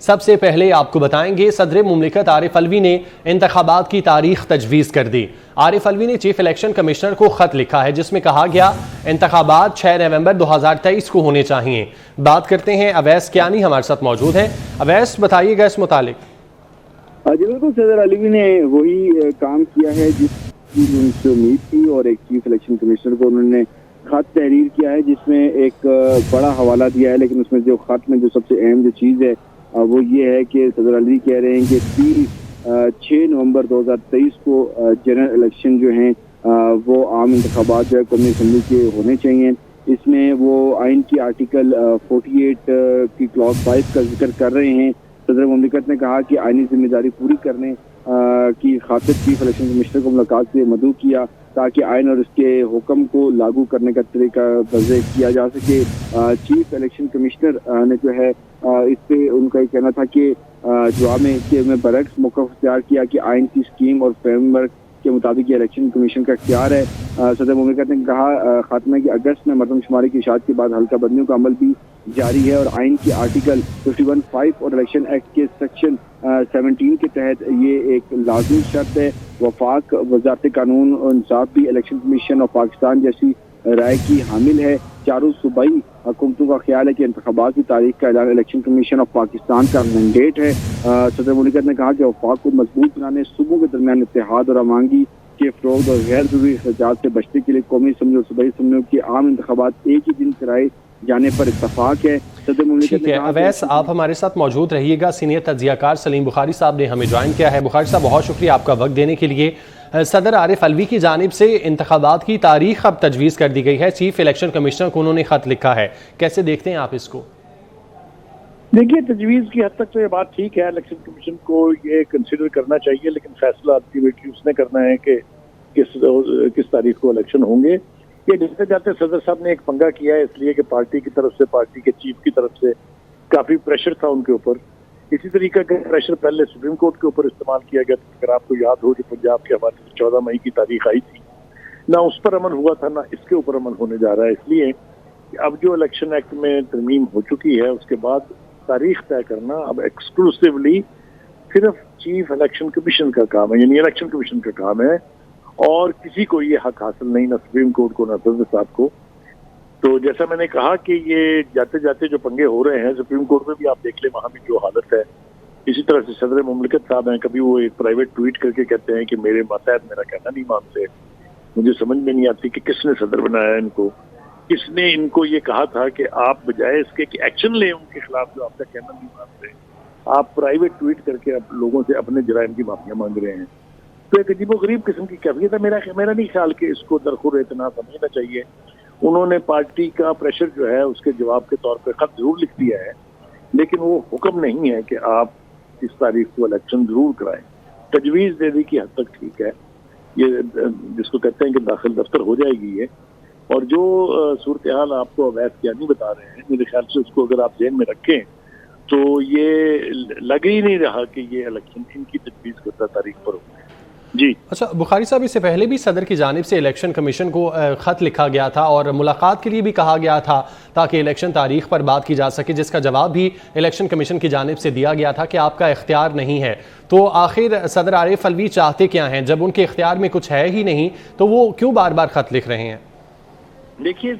سب سے پہلے آپ کو بتائیں گے صدر مملکت عارف علوی نے انتخابات کی تاریخ تجویز کر دی۔ عارف علوی نے چیف الیکشن کمشنر کو خط لکھا ہے جس میں کہا گیا انتخابات 6 نومبر 2023 کو ہونے چاہیے۔ بات کرتے ہیں اویس کیانی ہمارے ساتھ موجود ہیں۔ اویس بتائیے گا اس متعلق۔ جی بالکل، صدر علوی نے وہی کام کیا ہے جس کی ان سے امید تھی، اور ایک چیف الیکشن کمشنر کو انہوں نے خط تحریر کیا ہے جس میں ایک بڑا حوالہ دیا ہے، لیکن اس میں جو خط میں جو سب سے اہم جو چیز ہے وہ یہ ہے کہ صدر علوی کہہ رہے ہیں کہ 6 نومبر 2023 کو جنرل الیکشن جو ہیں وہ عام انتخابات جو ہے قومی اسمبلی کے ہونے چاہیے۔ اس میں وہ آئین کی آرٹیکل 48 کی کلاس 5 کا ذکر کر رہے ہیں۔ صدر مملکت نے کہا کہ آئینی ذمہ داری پوری کرنے کی خاطر چیف الیکشن کمشنر کو ملاقات سے مدعو کیا تاکہ آئین اور اس کے حکم کو لاگو کرنے کا طریقہ وضع کیا جا سکے۔ چیف الیکشن کمشنر نے جو ہے اس پہ ان کا یہ کہنا تھا کہ جواب میں برعکس موقف اختیار کیا کہ آئین کی اسکیم اور فریم ورک کے مطابق یہ الیکشن کمیشن کا اختیار ہے۔ صدر مملکت نے کہا خاتمہ کی اگست میں مردم شماری کی اشاعت کے بعد حلقہ بندیوں کا عمل بھی جاری ہے، اور آئین کی آرٹیکل 51(5) اور الیکشن ایکٹ کے سیکشن 17 کے تحت یہ ایک لازمی شرط ہے۔ وفاق وزارت قانون و انصاف بھی الیکشن کمیشن آف پاکستان جیسی رائے کی حامل ہے۔ چاروں صوبائی حکومتوں کا خیال ہے کہ انتخابات کی تاریخ کا اعلان الیکشن کمیشن آف پاکستان کا مینڈیٹ ہے۔ صدر مملکت نے کہا کہ وفاق کو مضبوط بنانے، صوبوں کے درمیان اتحاد اور امانگی کے فروغ اور غیر ضروری اخراجات سے بچنے کے لیے قومی اسمبلی اور صوبائی اسمبلیوں کے عام انتخابات ایک ہی دن کرائے جانے پر اتفاق ہے۔ صدر مملکت نے کہا اویس آپ ہمارے ساتھ موجود رہیے گا۔ سینئر تجزیہ کار سلیم بخاری صاحب نے ہمیں جوائن کیا ہے۔ بخاری صاحب بہت شکریہ آپ کا وقت دینے کے لیے۔ صدر عارف علوی کی جانب سے انتخابات کی تاریخ اب تجویز کر دی گئی ہے، چیف الیکشن کمشنر کو انہوں نے خط لکھا ہے، کیسے دیکھتے ہیں آپ اس کو؟ دیکھیے، تجویز کی حد تک تو یہ بات ٹھیک ہے، الیکشن کمیشن کو یہ کنسیڈر کرنا چاہیے، لیکن فیصلہ الٹیمیٹلی اس نے کرنا ہے کہ کس تاریخ کو الیکشن ہوں گے۔ یہ جاتے جاتے صدر صاحب نے ایک پنگا کیا ہے، اس لیے کہ پارٹی کی طرف سے، پارٹی کے چیف کی طرف سے کافی پریشر تھا ان کے اوپر۔ اسی طریقے کا پریشر پہلے سپریم کورٹ کے اوپر استعمال کیا گیا تھا۔ اگر آپ کو یاد ہو کہ پنجاب کے حوالے سے 14 مئی کی تاریخ آئی تھی، نہ اس پر عمل ہوا تھا، نہ اس کے اوپر عمل ہونے جا رہا ہے۔ اس لیے کہ اب جو الیکشن ایکٹ میں ترمیم ہو چکی ہے، اس کے بعد تاریخ طے کرنا اب ایکسکلوسیولی صرف چیف الیکشن کمیشن کا کام ہے، یعنی الیکشن کمیشن کا کام ہے، اور کسی کو یہ حق حاصل نہیں، نہ سپریم کورٹ کو، نہ صدر صاحب کو۔ تو جیسا میں نے کہا کہ یہ جاتے جاتے جو پنگے ہو رہے ہیں، سپریم کورٹ میں بھی آپ دیکھ لیں، وہاں بھی جو حالت ہے، اسی طرح سے صدر مملکت صاحب ہیں، کبھی وہ ایک پرائیویٹ ٹویٹ کر کے کہتے ہیں کہ میرے ماتحت میرا کہنا نہیں مانتے۔ مجھے سمجھ میں نہیں آتی کہ کس نے صدر بنایا ان کو، کس نے ان کو یہ کہا تھا کہ آپ بجائے اس کے کہ ایکشن لیں ان کے خلاف جو آپ کا کہنا نہیں مانتے، آپ پرائیویٹ ٹویٹ کر کے لوگوں سے اپنے جرائم کی معافیاں مانگ رہے ہیں۔ تو ایک عجیب و غریب قسم کی کیفیت ہے۔ میرا نہیں خیال کہ اس کو درخور اعتنا سمجھنا چاہیے۔ انہوں نے پارٹی کا پریشر جو ہے اس کے جواب کے طور پہ خط ضرور لکھ دیا ہے، لیکن وہ حکم نہیں ہے کہ آپ اس تاریخ کو الیکشن ضرور کرائیں۔ تجویز دینے کی حد تک ٹھیک ہے، یہ جس کو کہتے ہیں کہ داخل دفتر ہو جائے گی یہ، اور جو صورتحال آپ کو اویس کیانی بتا رہے ہیں، میرے خیال سے اس کو اگر آپ ذہن میں رکھیں تو یہ لگ ہی نہیں رہا کہ یہ الیکشن ان کی تجویز کردہ تاریخ پر ہوگا۔ جی اچھا بخاری صاحب، اس سے پہلے بھی صدر کی جانب سے الیکشن کمیشن کو خط لکھا گیا تھا اور ملاقات کے لیے بھی کہا گیا تھا تاکہ الیکشن تاریخ پر بات کی جا سکے، جس کا جواب بھی الیکشن کمیشن کی جانب سے دیا گیا تھا کہ آپ کا اختیار نہیں ہے۔ تو آخر صدر عارف علوی چاہتے کیا ہیں؟ جب ان کے اختیار میں کچھ ہے ہی نہیں تو وہ کیوں بار بار خط لکھ رہے ہیں؟ دیکھیے،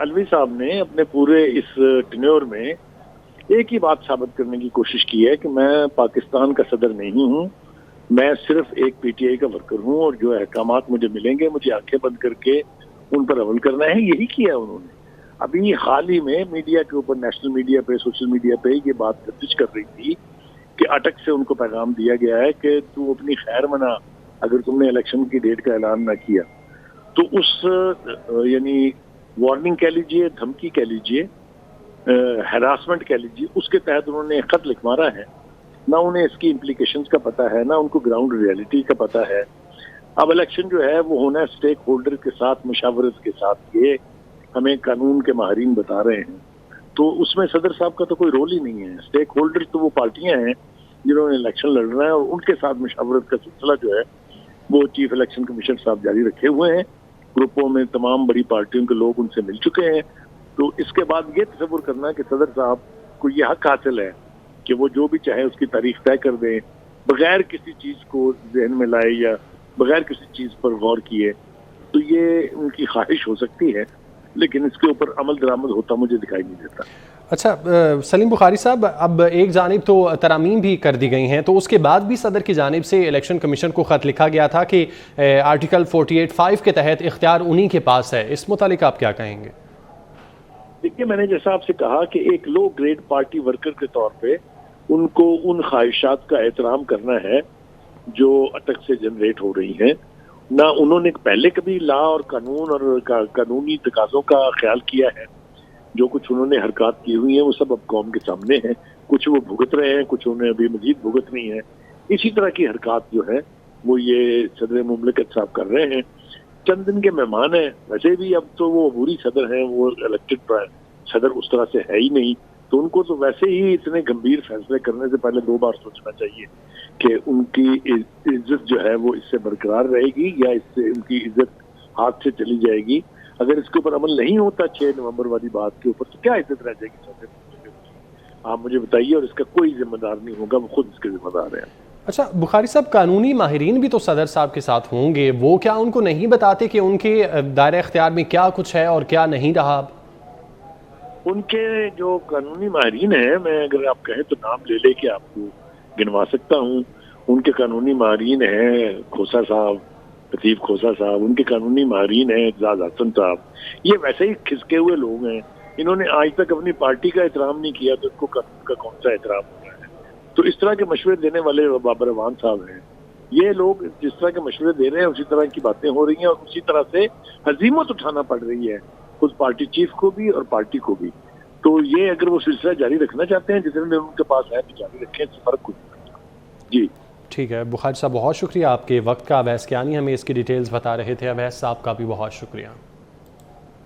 علوی صاحب نے اپنے پورے اس ٹینیور میں ایک ہی بات ثابت کرنے کی کوشش کی ہے کہ میں پاکستان کا صدر نہیں ہوں، میں صرف ایک پی ٹی آئی کا ورکر ہوں، اور جو احکامات مجھے ملیں گے مجھے آنکھیں بند کر کے ان پر عمل کرنا ہے۔ یہی کیا انہوں نے۔ ابھی حال ہی میں میڈیا کے اوپر، نیشنل میڈیا پہ، سوشل میڈیا پہ یہ بات گردش کر رہی تھی کہ اٹک سے ان کو پیغام دیا گیا ہے کہ تو اپنی خیر منا اگر تم نے الیکشن کی ڈیٹ کا اعلان نہ کیا۔ تو اس یعنی وارننگ کہہ لیجئے، دھمکی کہہ لیجئے، ہراسمنٹ کہہ لیجئے، اس کے تحت انہوں نے خط لکھ مارا ہے۔ نہ انہیں اس کی امپلیکیشنز کا پتہ ہے، نہ ان کو گراؤنڈ ریئلٹی کا پتہ ہے۔ اب الیکشن جو ہے وہ ہونا ہے سٹیک ہولڈر کے ساتھ، مشاورت کے ساتھ، یہ ہمیں قانون کے ماہرین بتا رہے ہیں۔ تو اس میں صدر صاحب کا تو کوئی رول ہی نہیں ہے۔ سٹیک ہولڈر تو وہ پارٹیاں ہیں جنہوں نے الیکشن لڑنا ہے، اور ان کے ساتھ مشاورت کا سلسلہ جو ہے وہ چیف الیکشن کمیشنر صاحب جاری رکھے ہوئے ہیں۔ گروپوں میں تمام بڑی پارٹیوں کے لوگ ان سے مل چکے ہیں۔ تو اس کے بعد یہ تصور کرنا کہ صدر صاحب کو یہ حق حاصل ہے کہ وہ جو بھی چاہے اس کی تاریخ طے کر دیں بغیر کسی چیز کو ذہن میں لائے یا بغیر کسی چیز پر غور کیے، تو یہ ان کی خواہش ہو سکتی ہے، لیکن اس کے اوپر عمل درآمد ہوتا مجھے دکھائی نہیں دیتا۔ اچھا سلیم بخاری صاحب، اب ایک جانب تو ترامیم بھی کر دی گئی ہیں، تو اس کے بعد بھی صدر کی جانب سے الیکشن کمیشن کو خط لکھا گیا تھا کہ آرٹیکل 48(5) کے تحت اختیار انہی کے پاس ہے، اس متعلق آپ کیا کہیں گے؟ دیکھیے، میں نے جیسا آپ سے کہا کہ ایک لو گریڈ پارٹی ورکر کے طور پہ ان کو ان خواہشات کا احترام کرنا ہے جو اٹک سے جنریٹ ہو رہی ہیں۔ نہ انہوں نے پہلے کبھی لا اور قانون اور قانونی تقاضوں کا خیال کیا ہے۔ جو کچھ انہوں نے حرکات کی ہوئی ہیں وہ سب اب قوم کے سامنے ہیں، کچھ وہ بھگت رہے ہیں، کچھ انہیں ابھی مزید بھگتنی ہے۔ اسی طرح کی حرکات جو ہے وہ یہ صدر مملکت صاحب کر رہے ہیں۔ چند دن کے مہمان ہیں، ویسے بھی اب تو وہ عبوری صدر ہیں، وہ الیکٹڈ صدر اس طرح سے ہے ہی نہیں، تو ان کو تو ویسے ہی اتنے گمبھیر فیصلے کرنے سے پہلے 2 بار سوچنا چاہیے کہ ان کی عزت جو ہے وہ اس سے برقرار رہے گی یا اس سے ان کی عزت ہاتھ سے چلی جائے گی۔ اگر اس کے اوپر عمل نہیں ہوتا 6 نومبر والی بات کے اوپر، تو کیا عزت رہ جائے گی؟ آپ مجھے بتائیے، اور اس کا کوئی ذمہ دار نہیں ہوگا، وہ خود اس کے ذمہ دار ہیں۔ اچھا بخاری صاحب، قانونی ماہرین بھی تو صدر صاحب کے ساتھ ہوں گے، وہ کیا ان کو نہیں بتاتے کہ ان کے دائرہ اختیار میں کیا کچھ ہے اور کیا نہیں رہا؟ ان کے جو قانونی ماہرین ہیں، میں اگر آپ کہیں تو نام لے لے کے آپ کو گنوا سکتا ہوں۔ ان کے قانونی ماہرین ہیں کھوسا صاحب، لطیف کھوسا صاحب، ان کے قانونی ماہرین ہیں اعجاز حسن صاحب۔ یہ ویسے ہی کھسکے ہوئے لوگ ہیں، انہوں نے آج تک اپنی پارٹی کا احترام نہیں کیا، تو ان کو قانون کا کون سا احترام ہونا ہے؟ تو اس طرح کے مشورے دینے والے بابر اعوان صاحب ہیں۔ یہ لوگ جس طرح کے مشورے دے رہے ہیں اسی طرح کی باتیں ہو رہی ہیں، اور اسی طرح سے ہزیمت اٹھانا پڑ رہی ہے خود پارٹی چیف کو بھی اور پارٹی کو بھی۔ تو یہ اگر وہ سلسلہ جاری رکھنا چاہتے ہیں جتنے ان کے پاس ہے تو جاری رکھیں، اس سے فرق کچھ نہیں پڑتا۔ جی ٹھیک ہے بخاری صاحب، بہت شکریہ آپ کے وقت کا۔ اویس کیانی ہمیں اس کی ڈیٹیلز بتا رہے تھے۔ اویس صاحب کا بھی بہت شکریہ۔